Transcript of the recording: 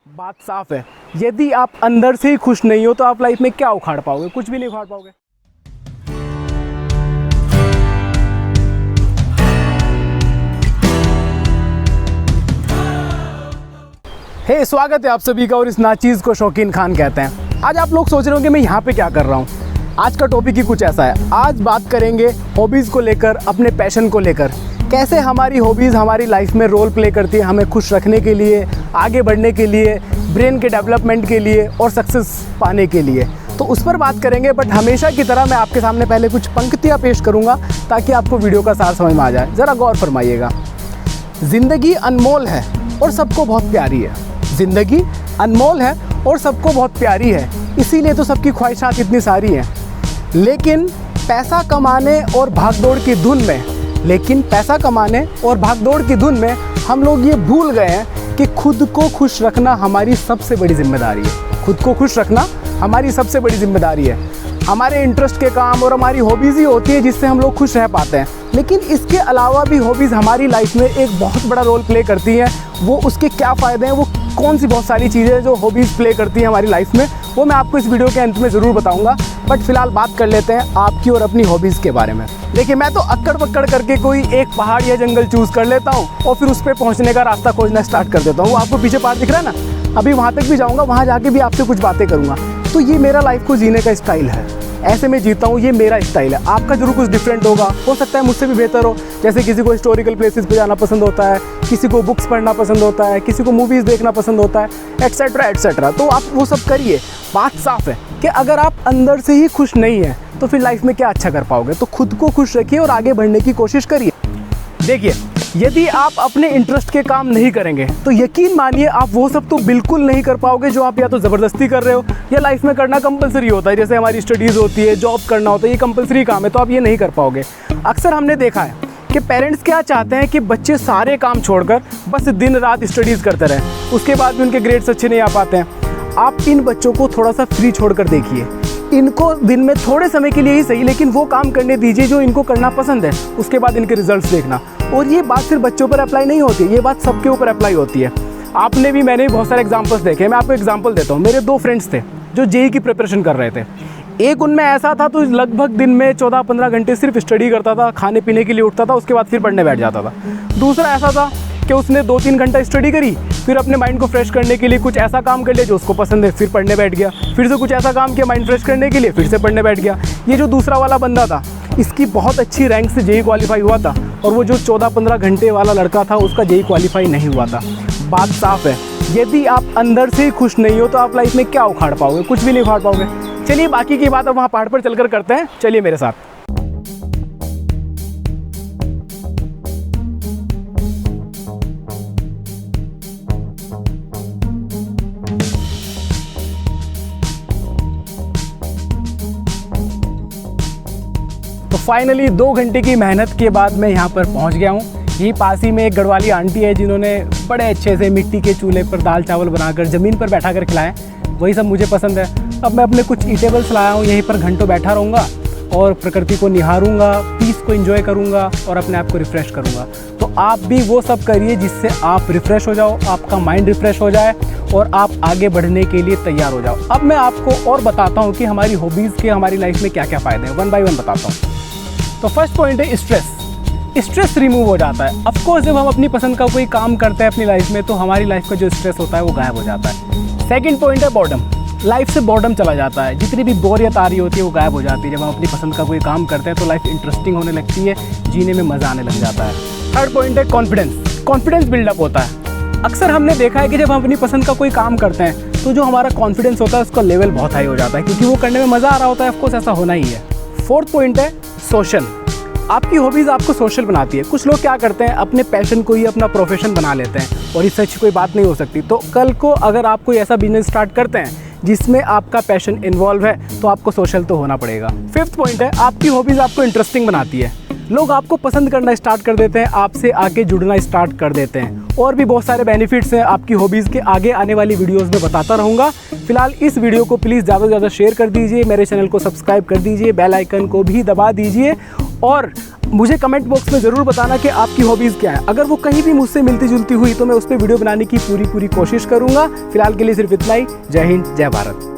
बात साफ है, यदि आप अंदर से ही खुश नहीं हो तो आप लाइफ में क्या उखाड़ पाओगे? कुछ भी नहीं उखाड़ पाओगे। स्वागत है आप सभी का और इस नाचीज़ को शौकीन खान कहते हैं। आज आप लोग सोच रहे होंगे मैं यहाँ पे क्या कर रहा हूँ। आज का टॉपिक ही कुछ ऐसा है। आज बात करेंगे हॉबीज़ को लेकर, अपने पैशन को लेकर, कैसे हमारी हॉबीज़ हमारी लाइफ में रोल प्ले करती है, हमें खुश रखने के लिए, आगे बढ़ने के लिए, ब्रेन के डेवलपमेंट के लिए और सक्सेस पाने के लिए। तो उस पर बात करेंगे, बट हमेशा की तरह मैं आपके सामने पहले कुछ पंक्तियाँ पेश करूँगा ताकि आपको वीडियो का सार समझ में आ जाए। ज़रा गौर फरमाइएगा। ज़िंदगी अनमोल है और सबको बहुत प्यारी है। ज़िंदगी अनमोल है और सबको बहुत प्यारी है, इसीलिए तो सबकी ख्वाहिशात इतनी सारी हैं। लेकिन पैसा कमाने और भागदौड़ की धुन में हम लोग ये भूल गए हैं कि खुद को खुश रखना हमारी सबसे बड़ी जिम्मेदारी है। खुद को खुश रखना हमारी सबसे बड़ी जिम्मेदारी है। हमारे इंटरेस्ट के काम और हमारी हॉबीज़ ही होती है जिससे हम लोग खुश रह पाते हैं। लेकिन इसके अलावा भी हॉबीज़ हमारी लाइफ में एक बहुत बड़ा रोल प्ले करती हैं। वो उसके क्या फ़ायदे हैं, वो कौन सी बहुत सारी चीज़ें जो हॉबीज़ प्ले करती हैं हमारी लाइफ में, वो मैं आपको इस वीडियो के अंत में ज़रूर बताऊंगा। बट फिलहाल बात कर लेते हैं आपकी और अपनी हॉबीज़ के बारे में। देखिए, मैं तो अक्कड़ पक्कड़ करके कोई एक पहाड़ या जंगल चूज़ कर लेता हूँ और फिर उस पर पहुँचने का रास्ता खोजना स्टार्ट कर देता हूँ। वो आपको पीछे पहाड़ दिख रहा है ना, अभी वहाँ तक भी जाऊँगा, वहाँ जाके भी आपसे कुछ बातें करूँगा। तो ये मेरा लाइफ को जीने का स्टाइल है, ऐसे मैं जीता हूँ, ये मेरा स्टाइल है। आपका जरूर कुछ डिफरेंट होगा, हो सकता है मुझसे भी बेहतर हो। जैसे किसी को हिस्टोरिकल प्लेसेस पे जाना पसंद होता है, किसी को बुक्स पढ़ना पसंद होता है, किसी को मूवीज़ देखना पसंद होता है, एट्सेट्रा एट्सेट्रा। तो आप वो सब करिए। बात साफ है कि अगर आप अंदर से ही खुश नहीं हैं तो फिर लाइफ में क्या अच्छा कर पाओगे। तो खुद को खुश रखिए और आगे बढ़ने की कोशिश करिए। देखिए, यदि आप अपने इंटरेस्ट के काम नहीं करेंगे तो यकीन मानिए आप वो सब तो बिल्कुल नहीं कर पाओगे जो आप या तो ज़बरदस्ती कर रहे हो या लाइफ में करना कंपलसरी होता है। जैसे हमारी स्टडीज़ होती है, जॉब करना होता है, ये कंपलसरी काम है, तो आप ये नहीं कर पाओगे। अक्सर हमने देखा है कि पेरेंट्स क्या चाहते हैं कि बच्चे सारे काम छोड़कर बस दिन रात स्टडीज़ करते रहें, उसके बाद भी उनके ग्रेड्स अच्छे नहीं आ पाते हैं। आप इन बच्चों को थोड़ा सा फ्री छोड़कर देखिए। इनको दिन में थोड़े समय के लिए ही सही, लेकिन वो काम करने दीजिए जो इनको करना पसंद है, उसके बाद इनके रिजल्ट्स देखना। और ये बात सिर्फ बच्चों पर अप्लाई नहीं होती, ये बात सबके ऊपर अप्लाई होती है। आपने भी, मैंने भी बहुत सारे एग्जांपल्स देखे हैं। मैं आपको एग्जांपल देता हूँ। मेरे 2 फ्रेंड्स थे जो जेईई की प्रिपरेशन कर रहे थे। एक उनमें ऐसा था तो लगभग दिन में 14-15 घंटे सिर्फ स्टडी करता था, खाने पीने के लिए उठता था, उसके बाद फिर पढ़ने बैठ जाता था। दूसरा ऐसा था कि उसने 2-3 घंटा स्टडी करी, फिर अपने माइंड को फ्रेश करने के लिए कुछ ऐसा काम कर लिया जो उसको पसंद है, फिर पढ़ने बैठ गया, फिर से कुछ ऐसा काम किया माइंड फ्रेश करने के लिए, फिर से पढ़ने बैठ गया। ये जो दूसरा वाला बंदा था, इसकी बहुत अच्छी रैंक से जेईई क्वालिफाई हुआ था, और वो जो 14-15 घंटे वाला लड़का था उसका जेईई क्वालिफाई नहीं हुआ था। बात साफ है, यदि आप अंदर से ही खुश नहीं हो तो आप लाइफ में क्या उखाड़ पाओगे? कुछ भी नहीं उखाड़ पाओगे। चलिए, बाकी की बात अब वहाँ पहाड़ पर चलकर करते हैं। चलिए मेरे साथ। तो फाइनली 2 घंटे की मेहनत के बाद मैं यहाँ पर पहुँच गया हूँ। यही पास ही में एक गढ़वाली आंटी है जिन्होंने बड़े अच्छे से मिट्टी के चूल्हे पर दाल चावल बनाकर ज़मीन पर बैठा कर खिलाएं। वही सब मुझे पसंद है। अब मैं अपने कुछ ईटेबल्स लाया हूँ, यहीं पर घंटों बैठा रहूँगा और प्रकृति को निहारूंगा, पीस को एंजॉय करूँगा और अपने आप को रिफ़्रेश करूँगा। तो आप भी वो सब करिए जिससे आप रिफ़्रेश हो जाओ, आपका माइंड रिफ़्रेश हो जाए और आप आगे बढ़ने के लिए तैयार हो जाओ। अब मैं आपको और बताता हूँ कि हमारी हॉबीज़ के हमारी लाइफ में क्या क्या फ़ायदे हैं। 1 बाय 1 बताता हूँ। तो फर्स्ट पॉइंट है स्ट्रेस रिमूव हो जाता है। ऑफ कोर्स जब हम अपनी पसंद का कोई काम करते हैं अपनी लाइफ में तो हमारी लाइफ का जो स्ट्रेस होता है वो गायब हो जाता है। सेकंड पॉइंट है बॉर्डम। लाइफ से बॉर्डम चला जाता है, जितनी भी बोरियत आ रही होती है वो गायब हो जाती है। जब हम अपनी पसंद का कोई काम करते हैं तो लाइफ इंटरेस्टिंग होने लगती है, जीने में मज़ा आने लग जाता है। थर्ड पॉइंट है कॉन्फिडेंस बिल्डअप होता है। अक्सर हमने देखा है कि जब हम अपनी पसंद का कोई काम करते हैं तो जो हमारा कॉन्फिडेंस होता है उसका लेवल बहुत हाई हो जाता है, क्योंकि वो करने में मज़ा आ रहा होता है। ऑफ कोर्स ऐसा होना ही है। फोर्थ पॉइंट है सोशल। आपकी हॉबीज़ आपको सोशल बनाती है। कुछ लोग क्या करते हैं, अपने पैशन को ही अपना प्रोफेशन बना लेते हैं और इससे अच्छी कोई बात नहीं हो सकती। तो कल को अगर आप कोई ऐसा बिजनेस स्टार्ट करते हैं जिसमें आपका पैशन इन्वॉल्व है तो आपको सोशल तो होना पड़ेगा। फिफ्थ पॉइंट है आपकी हॉबीज़ आपको इंटरेस्टिंग बनाती है। लोग आपको पसंद करना स्टार्ट कर देते हैं, आपसे आगे जुड़ना स्टार्ट कर देते हैं। और भी बहुत सारे बेनिफिट्स हैं आपकी हॉबीज़ के, आगे आने वाली वीडियोज़ में बताता रहूँगा। फिलहाल इस वीडियो को प्लीज़ ज़्यादा से ज़्यादा शेयर कर दीजिए, मेरे चैनल को सब्सक्राइब कर दीजिए, बेल आइकन को भी दबा दीजिए और मुझे कमेंट बॉक्स में ज़रूर बताना कि आपकी हॉबीज़ क्या है। अगर वो कहीं भी मुझसे मिलती जुलती हुई तो मैं उस पर वीडियो बनाने की पूरी कोशिश करूँगा। फिलहाल के लिए सिर्फ इतना ही। जय हिंद, जय भारत।